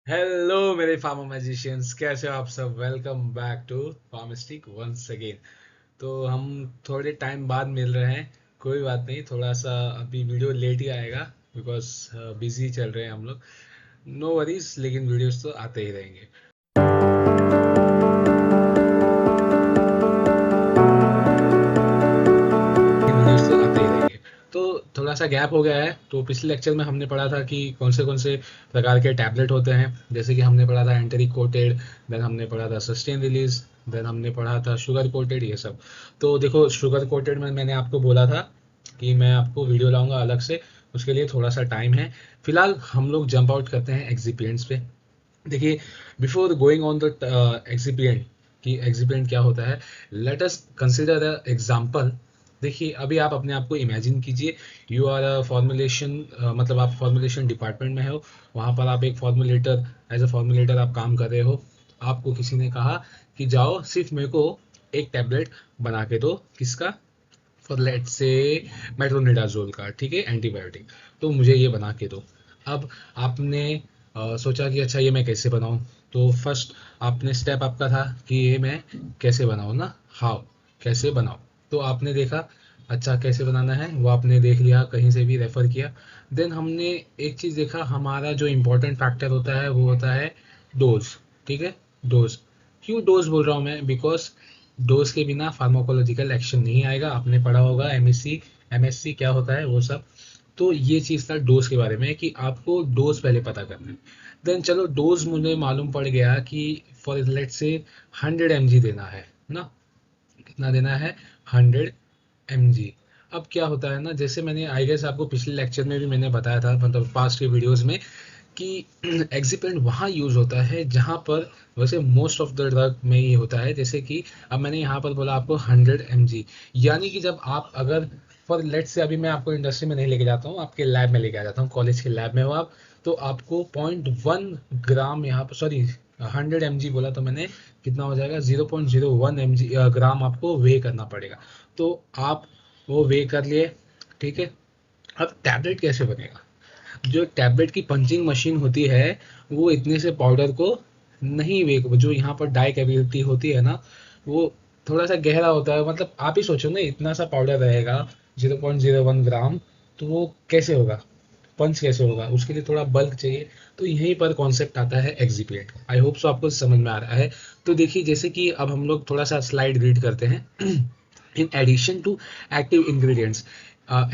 Hello मेरे pharma magicians, कैसे हो आप सब। Welcome back to Pharmistic once again. तो हम थोड़े टाइम बाद मिल रहे हैं। कोई बात नहीं, थोड़ा सा अभी वीडियो लेट ही आएगा बिकॉज बिजी चल रहे हैं हम लोग। नो वरीज, लेकिन वीडियोस तो आते ही रहेंगे। वीडियोस तो आते ही रहेंगे। तो थोड़ा सा गैप हो गया है। तो पिछले लेक्चर में हमने पढ़ा था कि कौन से प्रकार के टैबलेट होते हैं। जैसे कि हमने पढ़ा था एंटेरिक कोटेड, देन हमने पढ़ा था सस्टेन रिलीज, देन हमने पढ़ा था शुगर कोटेड, ये सब। तो देखो, शुगर कोटेड में मैंने आपको बोला था कि मैं आपको वीडियो लाऊंगा अलग से। उसके लिए थोड़ा सा टाइम है। फिलहाल हम लोग जंप आउट करते हैं एक्सिपिएंट्स पे। देखिए, before going on the excipient कि एक्सिपिएंट क्या होता है, let us consider the example. देखिए, अभी आप अपने आप को इमेजिन कीजिए। यू आर अ फॉर्मुलेशन, मतलब आप फॉर्मुलेशन डिपार्टमेंट में हो। वहाँ पर आप एक फॉर्मुलेटर, एज अ फॉर्मुलेटर आप काम कर रहे हो। आपको किसी ने कहा कि जाओ सिर्फ मेरे को एक टैबलेट बना के दो। किसका? फॉर लेट से मेट्रोनिडाजोल का, ठीक है, एंटीबायोटिक। तो मुझे ये बना के दो। अब आपने सोचा कि अच्छा, ये मैं कैसे बनाऊं। तो फर्स्ट आपने स्टेप आपका था कि ये मैं कैसे बनाऊं ना, हाउ, कैसे बनाऊं। तो आपने देखा, अच्छा कैसे बनाना है वो आपने देख लिया, कहीं से भी रेफर किया। देन हमने एक चीज़ देखा, हमारा जो इम्पोर्टेंट फैक्टर होता है वो होता है डोज। ठीक है, डोज। क्यों डोज बोल रहा हूँ मैं? बिकॉज डोज के बिना फार्माकोलॉजिकल एक्शन नहीं आएगा। आपने पढ़ा होगा एमएससी, एमएससी क्या होता है वो सब। तो ये चीज़ था डोज के बारे में कि आपको डोज पहले पता करना है। देन चलो, डोज मुझे मालूम पड़ गया कि फॉर लेट से 100 mg देना है ना। कितना देना है? 100 mg। अब क्या होता है ना, जैसे मैंने आई गेस आपको पिछले लेक्चर में भी मैंने बताया था, मतलब पास्ट के वीडियोस में, कि एग्जीपेंट वहाँ यूज होता है जहाँ पर, वैसे मोस्ट ऑफ द ड्रग में ये होता है। जैसे कि अब मैंने यहाँ पर बोला आपको 100 mg, यानी कि जब आप अगर फॉर लेट से, अभी मैं आपको इंडस्ट्री में नहीं लेके जाता हूँ, आपके लैब में लेके आ जाता हूँ, कॉलेज के लैब में हो आप। तो आपको 0.1 ग्राम यहाँ पर, सॉरी, 100 mg बोला तो मैंने, कितना हो जाएगा? 0.01 mg ग्राम आपको वे करना पड़ेगा। तो आप वो वे कर लिए, ठीक है। अब टैबलेट कैसे बनेगा? जो टैबलेट की पंचिंग मशीन होती है, वो इतने से पाउडर को नहीं वे, जो यहाँ पर डाई कैविटी होती है ना, वो थोड़ा सा गहरा होता है। मतलब आप ही सोचो ना, इतना सा पाउडर रहेगा, 0.01 ग्राम, तो वो कैसे होगा? पंच कैसे होगा? उसके लिए थोड़ा बल्क चाहिए। तो यहीं पर कॉन्सेप्ट आता है एक्जिपिएंट। आई होप सो आपको समझ में आ रहा है। तो देखिए, जैसे कि अब हम लोग थोड़ा सा स्लाइड रीड करते हैं। In addition to active ingredients,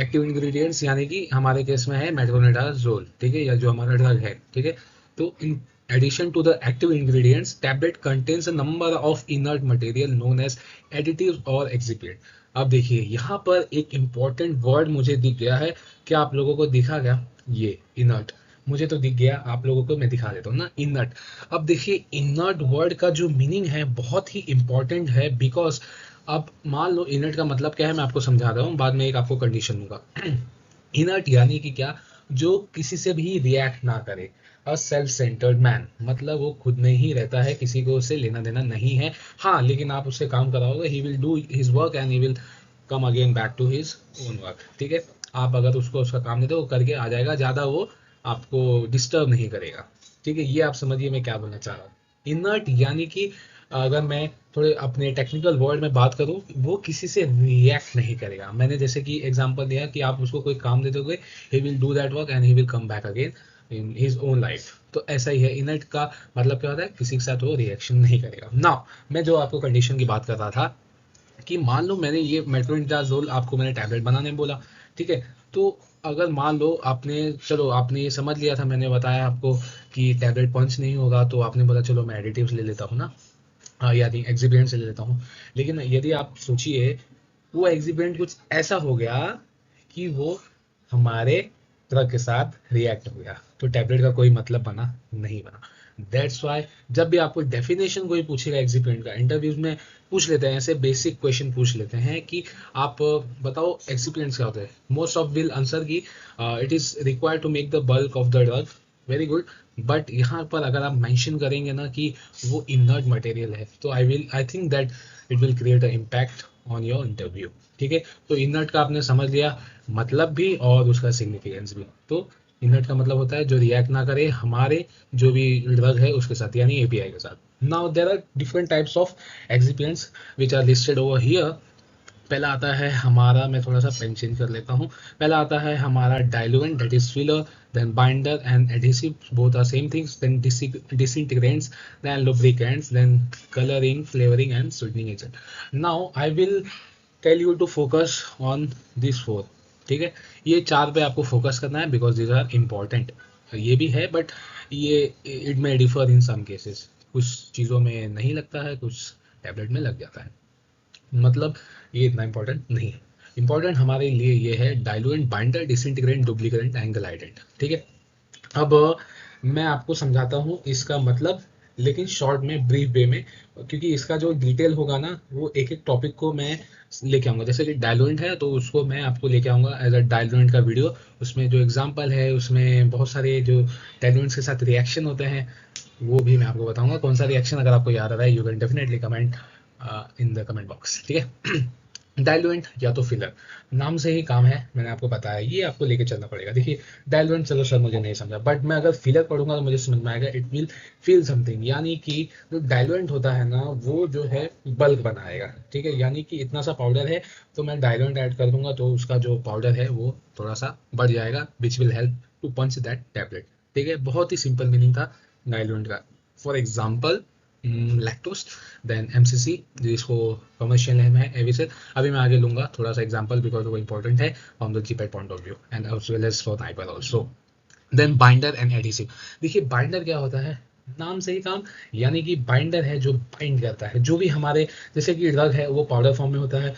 active ingredients यानी कि हमारे केस में है मेट्रोनिडाजोल, ठीक है, या जो हमारा ड्रग है, ठीक है। तो in addition to the active ingredients, tablet contains a number of inert material known as additive और एक्सिपिएंट। अब देखिए, यहाँ पर एक इंपॉर्टेंट वर्ड मुझे दिख गया है। क्या आप लोगों को दिखा गया? ये इनर्ट मुझे तो दिख गया, आप लोगों को मैं दिखा देता हूँ ना, इनर्ट। अब देखिए, इनर्ट वर्ड का जो मीनिंग है बहुत ही इंपॉर्टेंट है, बिकॉज अब मान लो इनर्ट का मतलब क्या है, मैं आपको समझा रहा हूँ, बाद में एक आपको कंडीशन दूंगा। इनर्ट यानी कि क्या? जो किसी से भी रिएक्ट ना करे। अ सेल्फ सेंटर्ड मैन, मतलब वो खुद में ही रहता है, किसी को उससे लेना देना नहीं है। हाँ, लेकिन आप उससे काम कराओगे, he will do his work and he will come again back to his own work, ठीक है। आप अगर उसको उसका काम दे दो, वो करके आ जाएगा, ज़्यादा वो आपको डिस्टर्ब नहीं करेगा। ठीक है, ये आप समझिए मैं क्या बोलना चाह रहा हूँ। इनर्ट यानी कि, अगर मैं थोड़े अपने टेक्निकल वर्ड में बात करूँ, वो किसी से रिएक्ट नहीं करेगा। मैंने जैसे कि एग्जांपल दिया कि आप उसको कोई काम दे दोगे, ही will do that work and he will come back again in his own life. तो ऐसा ही है, इनर्ट का मतलब क्या होता है? किसी के साथ वो रिएक्शन नहीं करेगा। नाउ, मैं जो आपको कंडीशन की बात कर रहा था, कि मान लो मैंने ये मेट्रोनिडाजोल आपको मैंने टैबलेट बनाने बोला, ठीक है। तो अगर मान लो आपने, चलो आपने ये समझ लिया था, मैंने बताया आपको कि टैबलेट पंच नहीं होगा, तो आपने बोला चलो मैं एडिटिव्स ले लेता हूँ ना, यानी एक्सिबिएंट से ले लेता हूँ। लेकिन यदि आप सोचिए, वो एक्सिबिएंट कुछ ऐसा हो गया कि वो हमारे ड्रग के साथ रिएक्ट हो गया, तो टैबलेट का कोई मतलब बना नहीं बना। दैट्स वाई जब भी आपको डेफिनेशन कोई पूछेगा एक्सिबिएंट का, इंटरव्यूज में पूछ लेते हैं, ऐसे बेसिक क्वेश्चन पूछ लेते हैं कि आप बताओ एक्सिबिएंट्स क्या होते हैं। मोस्ट ऑफ विल आंसर की it is required to make the bulk of the drug. Very good. But यहाँ पर अगर आप मेंशन करेंगे ना कि वो इनर्ट मटेरियल है, तो I think that it will create a impact on your interview, ठीक है। तो इनर्ट का आपने समझ लिया मतलब भी और उसका सिग्निफिकेंस भी। तो इनर्ट का मतलब होता है जो रिएक्ट ना करे हमारे जो भी ड्रग है उसके साथ, यानी एपीआई के साथ। Now there are different types of excipients which are listed over here. पहला आता है हमारा, मैं थोड़ा सा पेन चेंज कर लेता हूँ। पहला आता है हमारा diluent, that is filler, then binder and adhesive, both are same things, then disintegrants, then lubricants, then coloring, flavoring and sweetening agent. Now I will tell you to focus on these four, ठीक है। ये चार पे आपको focus करना है because these are important. ये भी है बट ये it may differ in some cases, कुछ चीज़ों में नहीं लगता है, कुछ टैबलेट में लग जाता है, मतलब ये इतना इंपॉर्टेंट नहीं है। इंपॉर्टेंट हमारे लिए ये है डाइल्यूएंट, बाइंडर, डिसइंटीग्रेंट, डुप्लीकेंट एंड ग्लाइडेंट, ठीक है। अब मैं आपको समझाता हूँ इसका मतलब, लेकिन शॉर्ट में, ब्रीफ वे में, क्योंकि इसका जो डिटेल होगा ना वो एक एक टॉपिक को मैं लेके आऊँगा। जैसे कि डाइल्यूएंट है तो उसको मैं आपको लेके आऊँगा एज अ डाइल्यूएंट का वीडियो, उसमें जो एग्जांपल है उसमें बहुत सारे जो डाइल्यूएंट्स के साथ रिएक्शन होते हैं वो भी मैं आपको बताऊंगा। कौन सा रिएक्शन अगर आपको याद आ रहा है you can definitely comment in the comment box, ठीक है। डाइल्यूएंट या तो फिलर, नाम से ही काम है, मैंने आपको बताया, ये आपको लेके चलना पड़ेगा। देखिए डाइल्यूएंट चलो सर मुझे नहीं समझा, बट मैं अगर फिलर पढ़ूंगा तो मुझे समझ में आएगा, इट विल फील समथिंग। यानी कि जो डाइल्यूएंट होता है ना वो जो है बल्क बनाएगा, ठीक है। यानी कि इतना सा पाउडर है तो मैं डाइल्यूएंट ऐड कर दूंगा तो उसका जो पाउडर है वो थोड़ा सा बढ़ जाएगा, which will help to punch that tablet, ठीक है। बहुत ही सिंपल मीनिंग था डाइल्यूएंट का। For example lactose, then MCC जिसको कमर्शियल नेम है एविसेल। अभी मैं आगे लूंगा थोड़ा सा एग्जांपल बिकॉज वो इंपॉर्टेंट है from the GPAT point of view and as well as for NIPER also. Then binder and adhesive. देखिए बाइंडर क्या होता है, नाम से ही काम, यानी कि बाइंडर है जो बाइंड करता है जो भी हमारे, जैसे कि ड्रग है वो पाउडर फॉर्म में होता है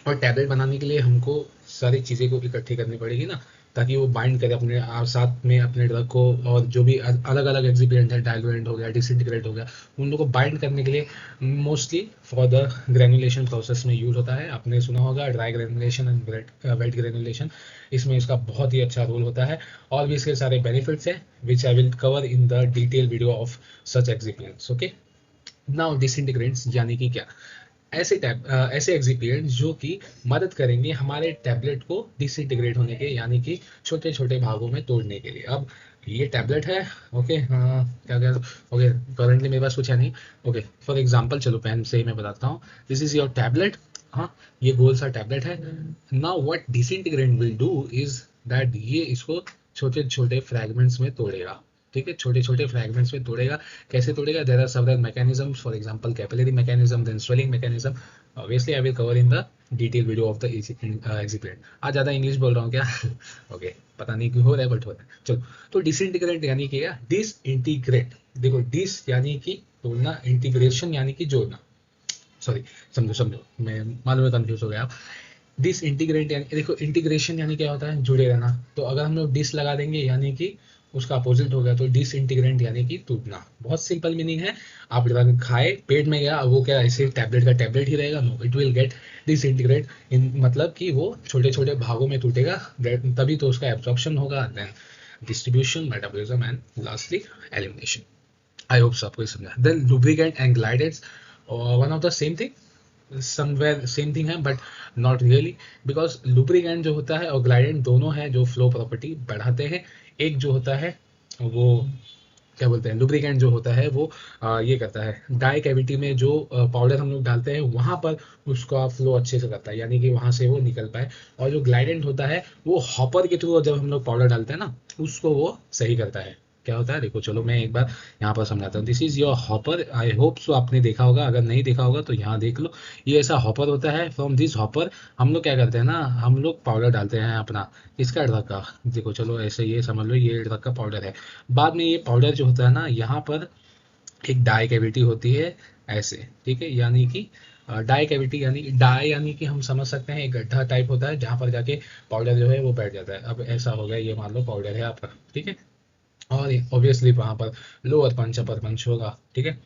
और टैबलेट बनाने के लिए हमको सारी चीज़ें को इकट्ठी करनी पड़ेगी ना, ताकि वो बाइंड करे अपने साथ में अपने ड्रग को। और जो भी अलग अलग एक्सिपिएंट है, डाइल्यूएंट हो गया, डिसइंटीग्रेट हो गया, उन लोगों को बाइंड करने के लिए mostly for the granulation process में यूज होता है। आपने सुना होगा dry granulation and wet granulation, इसमें इसका बहुत ही अच्छा रोल होता है। और भी इसके सारे बेनिफिट्स हैं which I will cover in the detail video of such excipients, okay. Now disintegrants यानी कि क्या, ऐसे एक्सिपिएंट्स जो कि मदद करेंगे हमारे टैबलेट को डिसइंटीग्रेट होने के, यानी कि छोटे छोटे भागों में तोड़ने के लिए। अब ये टैबलेट है, ओके, हाँ क्या क्या, ओके करंटली मेरे पास कुछ है नहीं, ओके। फॉर एग्जांपल चलो पेन से ही मैं बताता हूँ, दिस इज योर टैबलेट, हाँ ये गोल सा टैबलेट है। Now what disintegrant will do is that ये इसको छोटे छोटे फ्रैगमेंट्स में तोड़ेगा, ठीक है, छोटे छोटे फ्रैगमेंट्स में तोड़ेगा। कैसे तोड़ेगा, there are several mechanisms, for example capillary mechanism, then swelling mechanism. Obviously I will cover in the detail video of the excipient. आज ज़्यादा इंग्लिश बोल रहा हूँ क्या ओके पता नहीं क्यों हो रहा है बट हो रहा है, चलो। तो डिसइंटीग्रेट यानी कि क्या, डिसइंटीग्रेट, देखो डिस यानी कि तोड़ना, इंटीग्रेशन यानी कि जोड़ना, सॉरी समझो समझो, मैं मालूम है कंफ्यूज हो गया आप। डिसइंटीग्रेट यानी देखो, इंटीग्रेशन यानी क्या होता है, जुड़े रहना, तो अगर हम लोग डिस लगा देंगे यानी कि उसका अपोजिट हो गया, तो डिसइंटीग्रेंट यानी कि टूटना। बहुत सिंपल मीनिंग है। आप ड्रग खाए, पेट में गया, वो क्या ऐसे टैबलेट का टैबलेट ही रहेगा, no, it will get disintegrate in, मतलब कि वो छोटे छोटे भागों में टूटेगा, तभी तो उसका एब्जॉर्प्शन होगा, then distribution, metabolism and lastly elimination. I hope सब आपको समझा। Then lubricant and glidants, one of the same thing, somewhere same thing है but not really, because lubricant जो होता है और ग्लाइडेंट दोनों है जो फ्लो प्रॉपर्टी बढ़ाते हैं। एक जो होता है वो क्या बोलते हैं, लुब्रिकेंट जो होता है वो ये करता है डाई कैविटी में जो पाउडर हम लोग डालते हैं वहां पर उसका फ्लो अच्छे से करता है, यानी कि वहां से वो निकल पाए। और जो ग्लाइडेंट होता है वो हॉपर के थ्रू जब हम लोग पाउडर डालते हैं ना उसको वो सही करता है। क्या होता है देखो, चलो मैं एक बार यहाँ पर समझाता हूँ। This is your hopper, I hope so आपने देखा होगा, अगर नहीं देखा होगा तो यहाँ देख लो। ये ऐसा हॉपर होता है, फ्रॉम दिस हॉपर हम लोग क्या करते हैं ना, हम लोग पाउडर डालते हैं अपना, इसका ड्रग का, देखो चलो ऐसे ये समझ लो ये ड्रग का पाउडर है। बाद में ये पाउडर जो होता है ना यहाँ पर एक डाई कैविटी होती है ऐसे, ठीक है, यानी कि डाई कैविटी यानी डाई यानी कि हम समझ सकते हैं एक गड्ढा टाइप होता है जहाँ पर जाके पाउडर जो है वो बैठ जाता है। अब ऐसा हो गया, ये मान लो पाउडर है आपका, ठीक है, और ऑब्वियसली वहां पर लोअर पंच अपर पंच होगा, ठीक है।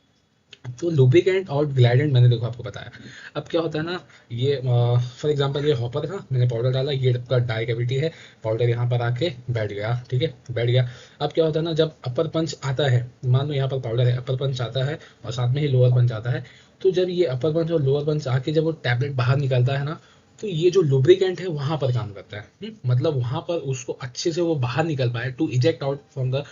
तो लुब्रिकेंट और ग्लाइडेंट मैंने देखो आपको बताया। अब क्या होता है ना, ये फॉर एग्जांपल ये हॉपर था, मैंने पाउडर डाला, ये आपका डाई कैविटी है, पाउडर यहाँ पर आके बैठ गया, ठीक है, बैठ गया। अब क्या होता है ना, जब अपर पंच आता है, मान लो यहाँ पर पाउडर है, अपर पंच आता है और साथ में ही लोअर पंच आता है, तो जब ये अपर पंच और लोअर पंच आके जब वो टैबलेट बाहर निकलता है ना, तो ये जो लुब्रिकेंट है वहां पर काम करता है। मतलब वहां पर उसको अच्छे से वो बाहर निकल पाए, to eject out from the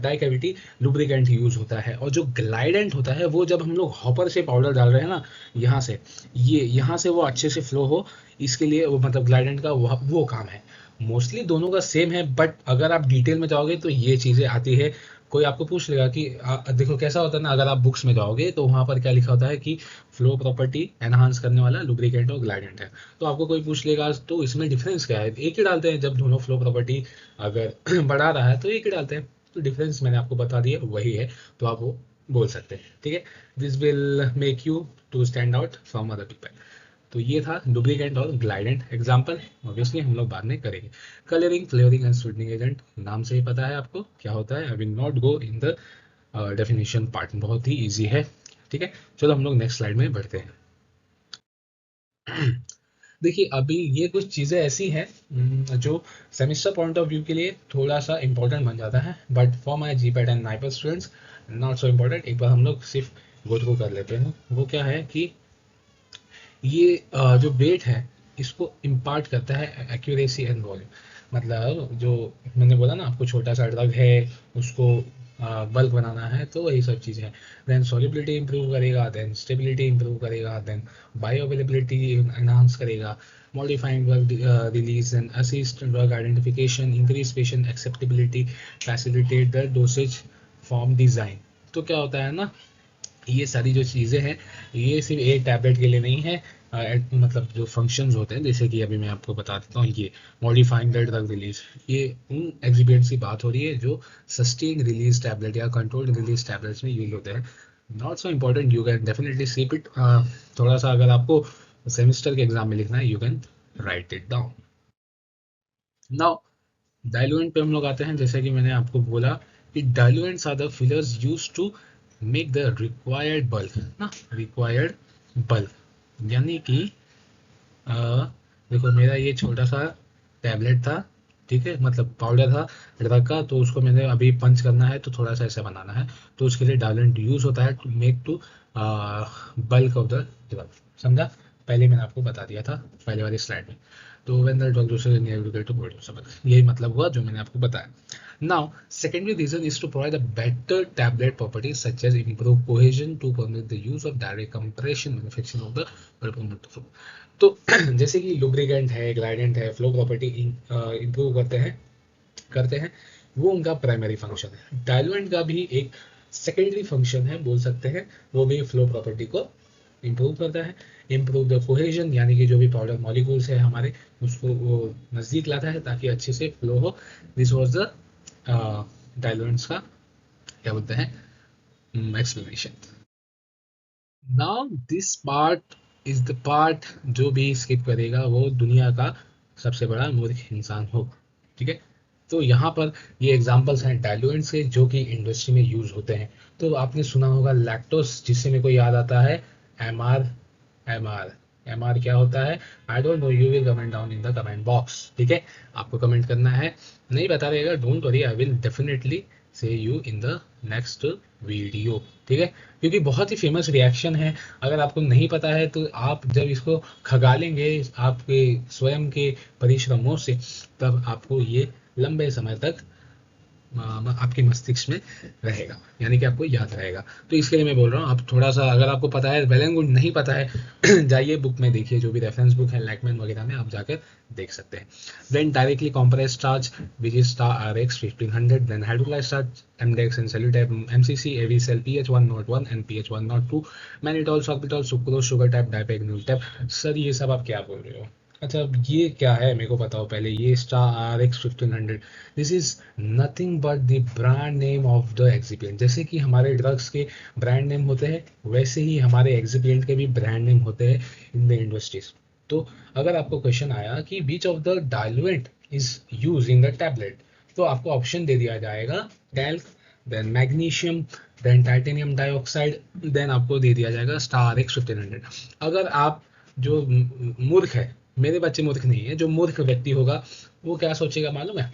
die cavity, lubricant use होता है। और जो ग्लाइडेंट होता है वो जब हम लोग हॉपर से पाउडर डाल रहे हैं ना, यहाँ से, ये यहाँ से वो अच्छे से फ्लो हो, इसके लिए वो मतलब ग्लाइडेंट का वो काम है। मोस्टली दोनों का सेम है, बट अगर आप डिटेल में जाओगे तो ये चीज़ें आती है। कोई आपको पूछ लेगा कि देखो कैसा होता है ना, अगर आप बुक्स में जाओगे तो वहां पर क्या लिखा होता है कि फ्लो प्रॉपर्टी एनहांस करने वाला लुब्रिकेंट और ग्लाइडेंट है। तो आपको कोई पूछ लेगा तो इसमें डिफरेंस क्या है, एक ही डालते हैं। जब दोनों फ्लो प्रॉपर्टी अगर बढ़ा रहा है तो एक ही डालते हैं। तो डिफरेंस मैंने आपको बता दिया, वही है। तो आप वो बोल सकते हैं, ठीक है। This will make you to stand out from other people. तो ये था लुब्रिकेंट और ग्लाइडेंट एग्जाम्पल। ऑब्वियसली हम लोग बाद में करेंगे। Colouring, flavouring and sweetening agent, नाम से ही पता है आपको क्या होता है। I will not go in the definition part, बहुत ही इजी है, ठीक है। चलो हम लोग नेक्स्ट स्लाइड में बढ़ते हैं। देखिए अभी ये कुछ चीज़ें ऐसी हैं जो सेमेस्टर पॉइंट ऑफ व्यू के लिए थोड़ा सा इंपॉर्टेंट बन जाता है, but for my ji PAT and NIPER students not so important. एक बार हम लोग सिर्फ गो थ्रू कर लेते हैं। वो क्या है कि ये जो वेट है इसको इम्पार्ट करता है एक्यूरेसी एंड वॉल्यूम। मतलब जो मैंने बोला ना आपको, छोटा सा ड्रग है, उसको बल्क बनाना है, तो वही सब चीज़ें हैं। देन सॉल्युबिलिटी इंप्रूव करेगा, देन स्टेबिलिटी इंप्रूव करेगा, देन बायो अवेलेबिलिटी एनहांस करेगा, modifying drug release and assist drug identification, increase patient acceptability, facilitate the dosage form design. तो क्या होता है ना, ये सारी जो चीज़ें हैं ये सिर्फ एक टैबलेट के लिए नहीं है। मतलब जो फंक्शंस होते हैं, जैसे कि अभी मैं आपको बता देता हूँ, ये मॉडिफाइंग द ड्रग रिलीज, ये उन एक्सिपिएंट्स की बात हो रही है जो सस्टेन रिलीज टैबलेट या कंट्रोल्ड रिलीज टैबलेट्स में यूज होते हैं। Not so important, you can definitely सीप इट। थोड़ा सा अगर आपको सेमेस्टर के एग्जाम में लिखना है, you can write it down. Now diluent पे हम लोग आते हैं। जैसे कि मैंने आपको बोला कि diluents are the fillers used to make the required bulk ना, रिक्वायर्ड बल्क। यानी कि अ, देखो मेरा ये छोटा सा टैबलेट था, ठीक है, मतलब पाउडर था ड्रग का, तो उसको मैंने अभी पंच करना है तो थोड़ा सा ऐसा बनाना है, तो उसके लिए डायलेंट यूज होता है to make to bulk of the drug. समझा? पहले मैंने आपको बता दिया था पहले वाली स्लाइड में। तो when the drug dosage enable to produce, यही मतलब हुआ जो मैंने आपको बताया। Now, secondary reason is to provide a better tablet properties such as improve cohesion to permit the use of direct compression manufacturing of the performant flow। तो जैसे कि लुब्रिकेंट है, ग्लाइडेंट है, फ्लो प्रॉपर्टी इंप्रूव करते हैं, वो उनका primary function है। डायलुएंट का भी एक सेकेंडरी फंक्शन है बोल सकते हैं, वो भी फ्लो प्रॉपर्टी को इम्प्रूव करता है। इम्प्रूव द कोहेजन, यानी कि जो भी पाउडर मॉलिक्यूल्स है हमारे, उसको वो नज़दीक लाता है ताकि अच्छे से फ्लो हो। दिस वॉज द डायलुएंट्स का क्या बोलते हैं explanation. Now this part is the part जो भी स्किप करेगा वो दुनिया का सबसे बड़ा मूर्ख इंसान होगा, ठीक है। तो यहाँ पर ये एग्जांपल्स हैं डायलुएंट्स के जो कि इंडस्ट्री में यूज होते हैं। तो आपने सुना होगा लैक्टोस, जिससे मेरे को याद आता है M R. M R, M R क्या होता है? I don't know, you will comment down in the comment box, ठीक है। आपको कमेंट करना है, नहीं बता रहेगा don't worry, I will definitely say you in the next video, ठीक है। क्योंकि बहुत ही फेमस रिएक्शन है। अगर आपको नहीं पता है तो आप जब इसको खगालेंगे आपके स्वयं के परिश्रमों से, तब आपको ये लंबे समय तक आपके मस्तिष्क में रहेगा, यानी कि आपको याद रहेगा। तो इसके लिए मैं बोल रहा हूँ, आप थोड़ा सा, अगर आपको पता है वेल एंड गुड, नहीं पता है जाइए बुक में देखिए, जो भी रेफरेंस बुक है लैकमैन वगैरह में आप जाकर देख सकते हैं। Then directly compress starch which is star R X 1500, then hydrolyse starch Emdex and Celutab MCC Avicel PH101 and PH102, mannitol sorbitol sucrose sugar type dipac type. Sir ये सब आप क्या बोल रहे हो? अच्छा ये क्या है मेरे को बताओ पहले। ये star R X 1500, this is nothing but the brand name of the excipient. जैसे कि हमारे ड्रग्स के ब्रांड नेम होते हैं, वैसे ही हमारे एक्सिपिएंट के भी ब्रांड नेम होते हैं इन द इंडस्ट्रीज। तो अगर आपको क्वेश्चन आया कि which of the diluent is use in the tablet, तो आपको ऑप्शन दे दिया जाएगा talc, then magnesium, then titanium dioxide, then आपको दे दिया जाएगा स्टार एक्स 1500। अगर आप जो मूर्ख है, मेरे बच्चे मूर्ख नहीं है, जो मूर्ख व्यक्ति होगा वो क्या सोचेगा मालूम है?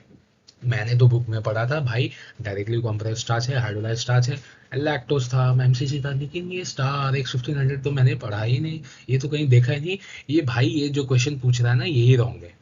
मैंने तो बुक में पढ़ा था भाई, डायरेक्टली कॉम्प्रेस स्टार्च है, हाइड्रोलाइज स्टार्च है, लैक्टोज था, एमसीसी था, लेकिन ये स्टार एक 1500 तो मैंने पढ़ा ही नहीं, ये तो कहीं देखा ही नहीं। ये भाई ये जो क्वेश्चन पूछ रहा है ना, यही रॉन्ग है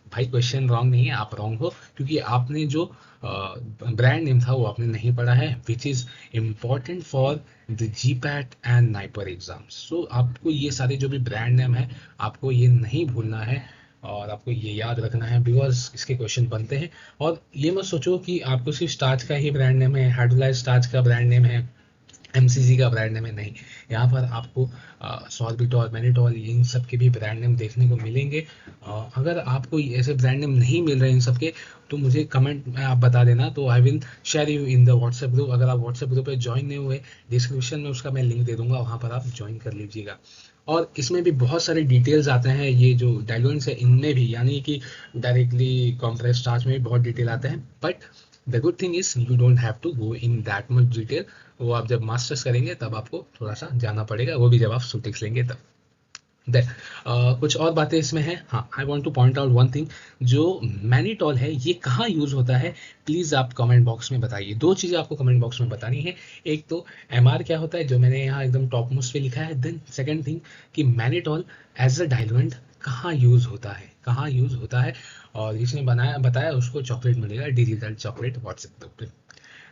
भाई। क्वेश्चन रॉन्ग नहीं है, आप रॉन्ग हो, क्योंकि आपने जो ब्रांड नेम था वो आपने नहीं पढ़ा है, which is important for the G PAT and NIPER exams. So आपको ये सारे जो भी ब्रांड नेम है, आपको ये नहीं भूलना है और आपको ये याद रखना है, बिकॉज इसके क्वेश्चन बनते हैं। और ये मत सोचो कि आपको सिर्फ स्टार्च का ही ब्रांड नेम है, हाइड्रोलाइज स्टार्च का ब्रांड नेम है, एमसीसी का ब्रांड नेम है, नहीं। यहाँ पर आपको सॉर्बिटॉल, मैनिटॉल, इन सब के भी ब्रांड नेम देखने को मिलेंगे। अगर आपको ऐसे ब्रांड नेम नहीं मिल रहे इन सब के, तो मुझे कमेंट में आप बता देना, तो I will share you in the WhatsApp group. अगर आप व्हाट्सएप ग्रुप पे ज्वाइन नहीं हुए, डिस्क्रिप्शन में उसका मैं लिंक दे दूंगा, वहाँ पर आप ज्वाइन कर लीजिएगा। और इसमें भी बहुत सारे डिटेल्स आते हैं, ये जो डायलुएंट्स है इनमें भी, यानी कि डायरेक्टली कॉम्प्रेस स्टार्च में भी बहुत डिटेल आते हैं, but the good thing is you don't have to go in that much detail. वो आप जब मास्टर्स करेंगे तब आपको थोड़ा सा जाना पड़ेगा, वो भी जब आप सुटिक्स लेंगे तब। देन कुछ और बातें इसमें हैं। हाँ, I want two point out one thing, जो मैनिटॉल है ये कहाँ यूज़ होता है, प्लीज़ आप कमेंट बॉक्स में बताइए। दो चीज़ें आपको कमेंट बॉक्स में बतानी है, एक तो एमआर क्या होता है, जो मैंने यहाँ एकदम टॉप मोस्ट पे लिखा है। देन सेकेंड थिंग कि मैनिटॉल एज अ डाइलुएंट कहाँ यूज़ होता है, कहाँ यूज़ होता है। और जिसने बनाया बताया उसको चॉकलेट मिलेगा, डिजिटल चॉकलेट व्हाट्सएप ग्रुप पे।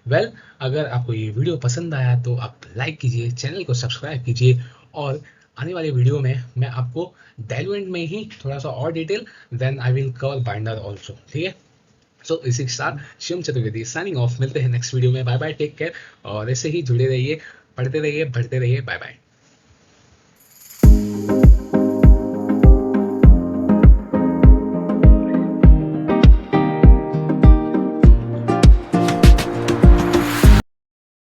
वेल, अगर आपको ये वीडियो पसंद आया तो आप लाइक कीजिए, चैनल को सब्सक्राइब कीजिए, और आने वाले वीडियो में मैं आपको डाइलुएंट में ही थोड़ा सा और detail, then I will cover binder also, ठीक है। सो इसी के साथ शिवम चतुर्वेदी साइनिंग ऑफ, मिलते हैं नेक्स्ट वीडियो में, बाय बाय, टेक केयर, और ऐसे ही जुड़े रहिए, पढ़ते रहिए, बढ़ते रहिए, बाय बाय।